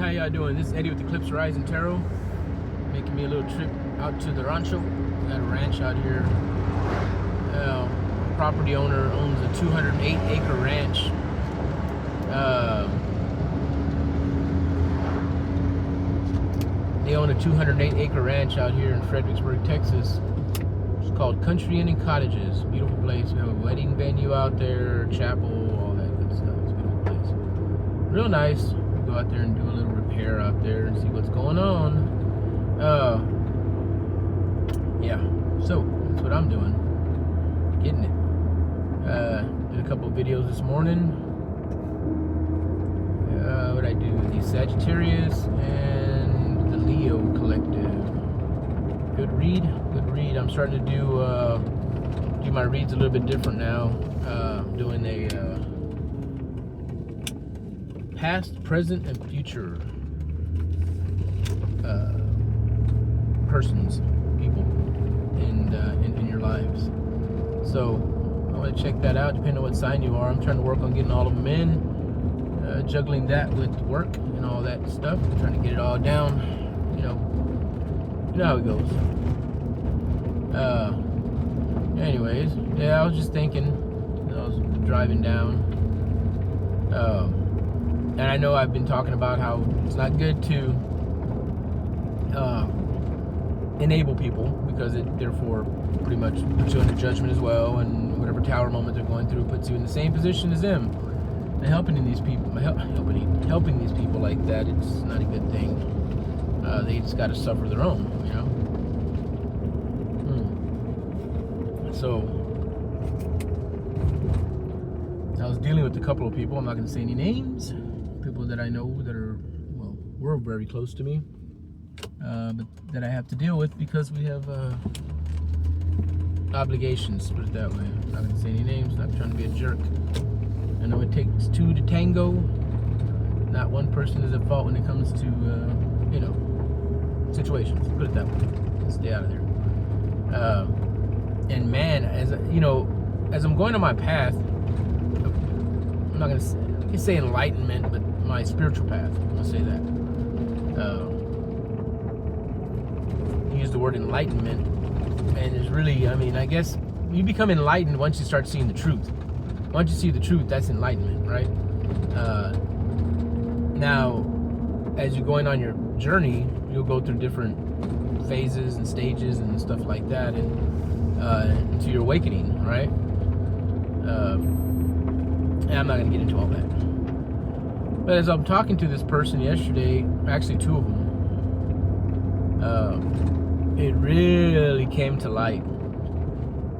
how y'all doing? This is Eddie with Eclipse Horizon Tarot, making me a little trip out to the rancho. We got a ranch out here. Property owner owns a 208-acre ranch. They own a 208-acre ranch out here in Fredericksburg, Texas. It's called Country Inn and Cottages. Beautiful place. We have a wedding venue out there, chapel, all that good stuff. It's a beautiful place. Real nice. Go out there and do a little repair out there and see what's going on. Yeah, so that's what I'm doing. Getting it. Did a couple of videos this morning. What I do? The Sagittarius and the Leo Collective. Good read. Good read. I'm starting to do my reads a little bit different now. Doing a past, present, and future persons, people in your lives. So I want to check that out, depending on what sign you are. I'm trying to work on getting all of them in, juggling that with work and all that stuff. I'm trying to get it all down. You know how it goes. Anyways, yeah, I was just thinking, I was driving down. And I know I've been talking about how it's not good to enable people, because it therefore pretty much puts you under judgment as well, and whatever tower moment they're going through puts you in the same position as them. And helping these people like that, it's not a good thing. They just got to suffer their own, you know. So I was dealing with a couple of people. I'm not going to say any names. People that I know that were very close to me, but that I have to deal with because we have obligations, put it that way. I'm not going to say any names, not trying to be a jerk. I know it takes two to tango. Not one person is at fault when it comes to, situations, put it that way. Stay out of there. And man, as I'm going on my path, I'm not going to say enlightenment, but my spiritual path, I'll say that. Use the word enlightenment, and it's really, I guess you become enlightened once you start seeing the truth. Once you see the truth, that's enlightenment, right? Now, as you're going on your journey, you'll go through different phases and stages and stuff like that, and into your awakening, right? And I'm not going to get into all that. But as I'm talking to this person yesterday, actually two of them, it really came to light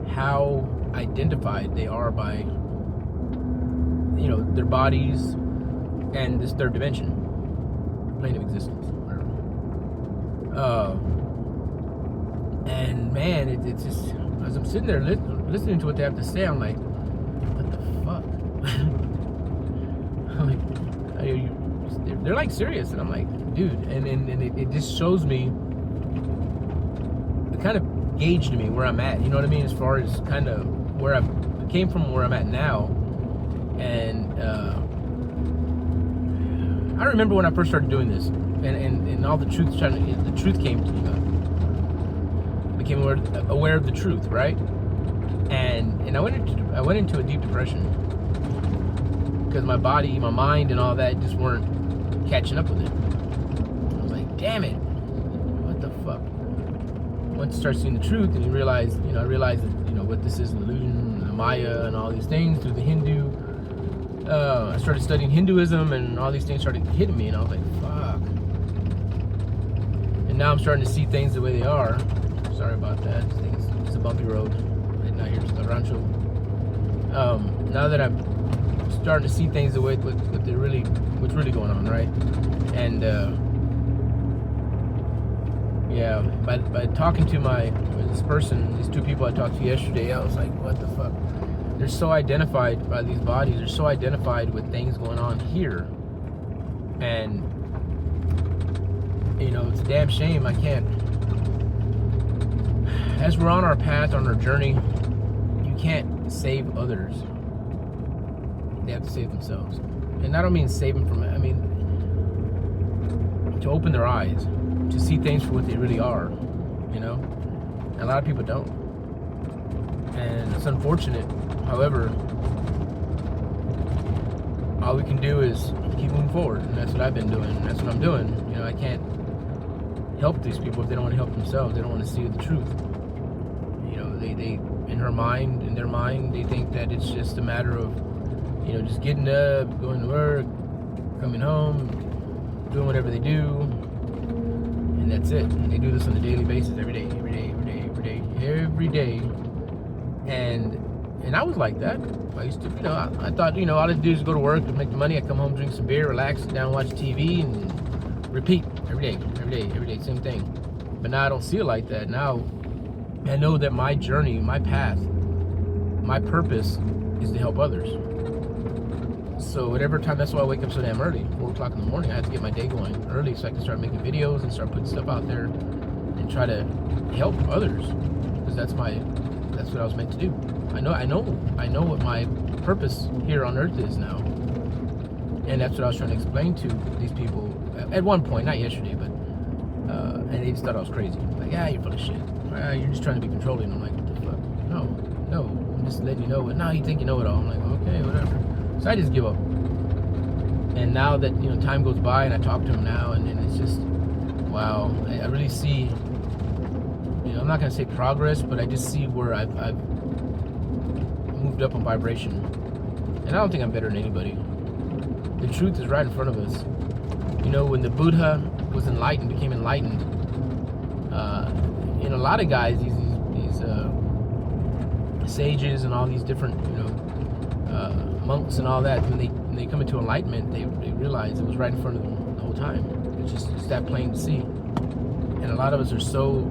how identified they are by, their bodies and this third dimension, plane of existence, whatever. And man, it's just, as I'm sitting there listening to what they have to say, I'm like, what the fuck? I'm like, they're like serious, and I'm like, dude, and it just shows me, it kind of gauged me where I'm at, you know what I mean, as far as kind of where I came from, where I'm at now. And I remember when I first started doing this, and all the truth came to me. I became aware of the truth, right? And I went into a deep depression because my body, my mind, and all that just weren't catching up with it. I was like, damn it, what the fuck? Once you start seeing the truth, and you realize, I realized that, what this is, an illusion, the Maya, and all these things through the Hindu. I started studying Hinduism, and all these things started hitting me, and I was like, fuck. And now I'm starting to see things the way they are. Sorry about that. It's a bumpy road. Heading out here to the rancho. Now that I'm starting to see things the way what's really going on, right? And yeah, by talking to this person, these two people I talked to yesterday, I was like, what the fuck? They're so identified by these bodies. They're so identified with things going on here. And, it's a damn shame. I can't. As we're on our path, on our journey, you can't save others. They have to save themselves. And I don't mean save them from, to open their eyes, to see things for what they really are, you know? And a lot of people don't. And it's unfortunate. However, all we can do is keep moving forward. And that's what I've been doing. And that's what I'm doing. You know, I can't help these people if they don't want to help themselves. They don't want to see the truth. You know, they in their mind, they think that it's just a matter of, you know, just getting up, going to work, coming home, doing whatever they do, and that's it. And they do this on a daily basis, every day. And I was like that. I used to, you know, I thought, you know, all I do is go to work and make the money. I come home, drink some beer, relax, sit down, watch TV, and repeat every day, same thing. But now I don't see it like that. Now I know that my journey, my path, my purpose is to help others. So whatever time, that's why I wake up so damn early, 4 o'clock in the morning. I have to get my day going early so I can start making videos and start putting stuff out there and try to help others, because that's what I was meant to do. I know what my purpose here on earth is now. And that's what I was trying to explain to these people at one point, not yesterday, but and they just thought I was crazy. Like, yeah, you're full of shit. You're just trying to be controlling. I'm like, what the fuck? No, I'm just letting you know. But now you think you know it all. I'm like, okay, whatever. So I just give up. And now that, you know, time goes by and I talk to him now, and it's just, wow, I really see, you know, I'm not gonna say progress, but I just see where I've moved up in vibration. And I don't think I'm better than anybody. The truth is right in front of us. You know, when the Buddha was enlightened, became enlightened, and a lot of guys, these sages and all these different, you know, monks and all that, when they come into enlightenment, they realize it was right in front of them the whole time. It's just that plain to see. And a lot of us are so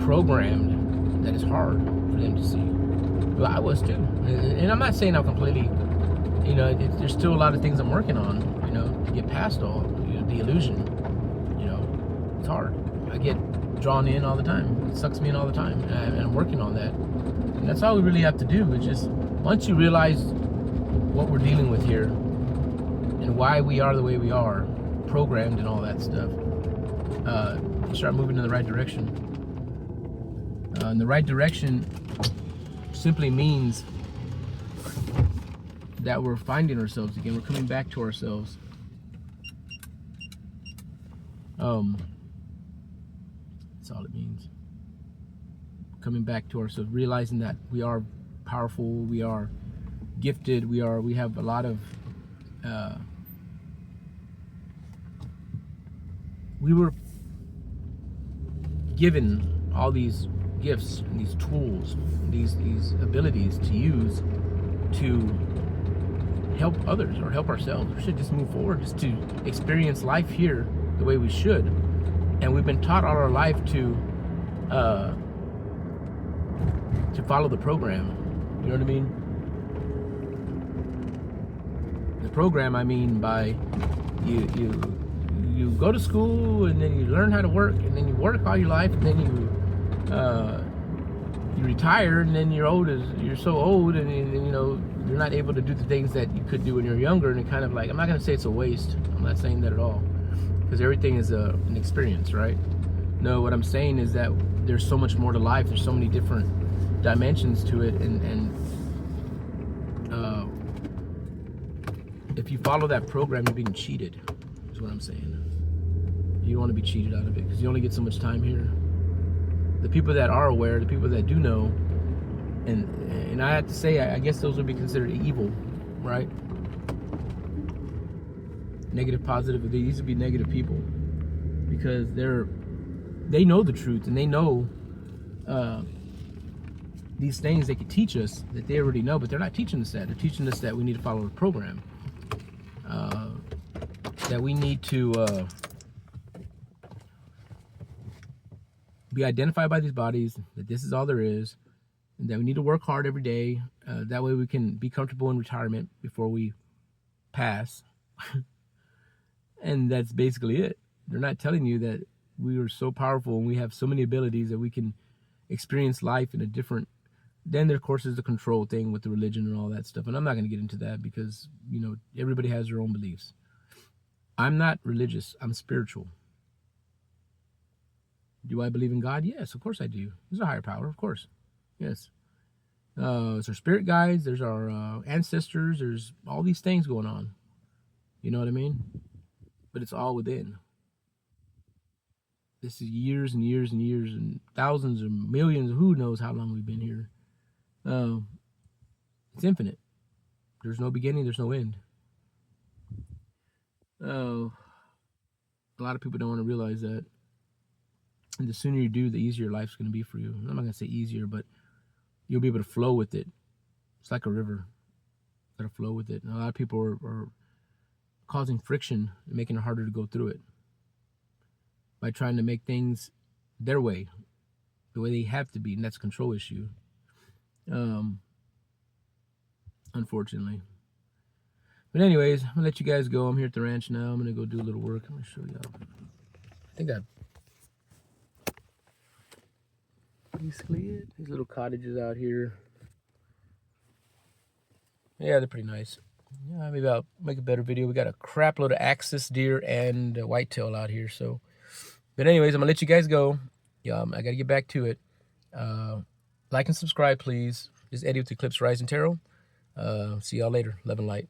programmed that it's hard for them to see. Well, I was too. And I'm not saying I'm completely, you know, there's still a lot of things I'm working on, you know, to get past all, you know, the illusion. You know, it's hard. I get drawn in all the time. It sucks me in all the time. And I'm working on that. And that's all we really have to do. Is just, once you realize what we're dealing with here and why we are the way we are, programmed and all that stuff, you start moving in the right direction. And the right direction simply means that we're finding ourselves again. We're coming back to ourselves. That's all it means. Coming back to ourselves, realizing that we are powerful, we are gifted, we have a lot of we were given all these gifts and these tools, these abilities to use to help others or help ourselves. We should just move forward, just to experience life here the way we should. And we've been taught all our life to follow the program. You know what I mean? The program, I mean by you go to school and then you learn how to work, and then you work all your life, and then you retire, and then you're so old, and you know, you're not able to do the things that you could do when you're younger. And it kind of like, I'm not going to say it's a waste. I'm not saying that at all, because everything is an experience, right? No, what I'm saying is that there's so much more to life. There's so many different dimensions to it, and if you follow that program, you're being cheated, is what I'm saying. You don't want to be cheated out of it, because you only get so much time here. The people that are aware, the people that do know, and I have to say, I guess those would be considered evil, right? Negative, positive. These would be negative people, because they know the truth, and they know these things they could teach us that they already know, but they're not teaching us that. They're teaching us that we need to follow the program, that we need to be identified by these bodies, that this is all there is, and that we need to work hard every day. That way we can be comfortable in retirement before we pass. And that's basically it. They're not telling you that we are so powerful and we have so many abilities that we can experience life in a different. Then there, of course, is the control thing with the religion and all that stuff. And I'm not going to get into that, because, you know, everybody has their own beliefs. I'm not religious. I'm spiritual. Do I believe in God? Yes, of course I do. There's a higher power, of course. Yes. There's our spirit guides. There's our ancestors. There's all these things going on. You know what I mean? But it's all within. This is years and years and years and thousands or millions. Who knows how long we've been here? Um, it's infinite. There's no beginning. There's no end. Oh, a lot of people don't want to realize that. And the sooner you do, the easier life's going to be for you. I'm not going to say easier, but you'll be able to flow with it. It's like a river. You got to flow with it. And a lot of people are causing friction and making it harder to go through it by trying to make things their way, the way they have to be, and that's a control issue. Unfortunately. But anyways, I'm gonna let you guys go. I'm here at the ranch now. I'm gonna go do a little work. I'm gonna show y'all. I think that's basically it. These little cottages out here. Yeah, they're pretty nice. Yeah, maybe I'll make a better video. We got a crap load of axis deer and whitetail out here. So, but anyways, I'm gonna let you guys go. Yeah, I gotta get back to it. Like and subscribe, please. This is Eddie with Eclipse Rising Tarot. See y'all later. Love and light.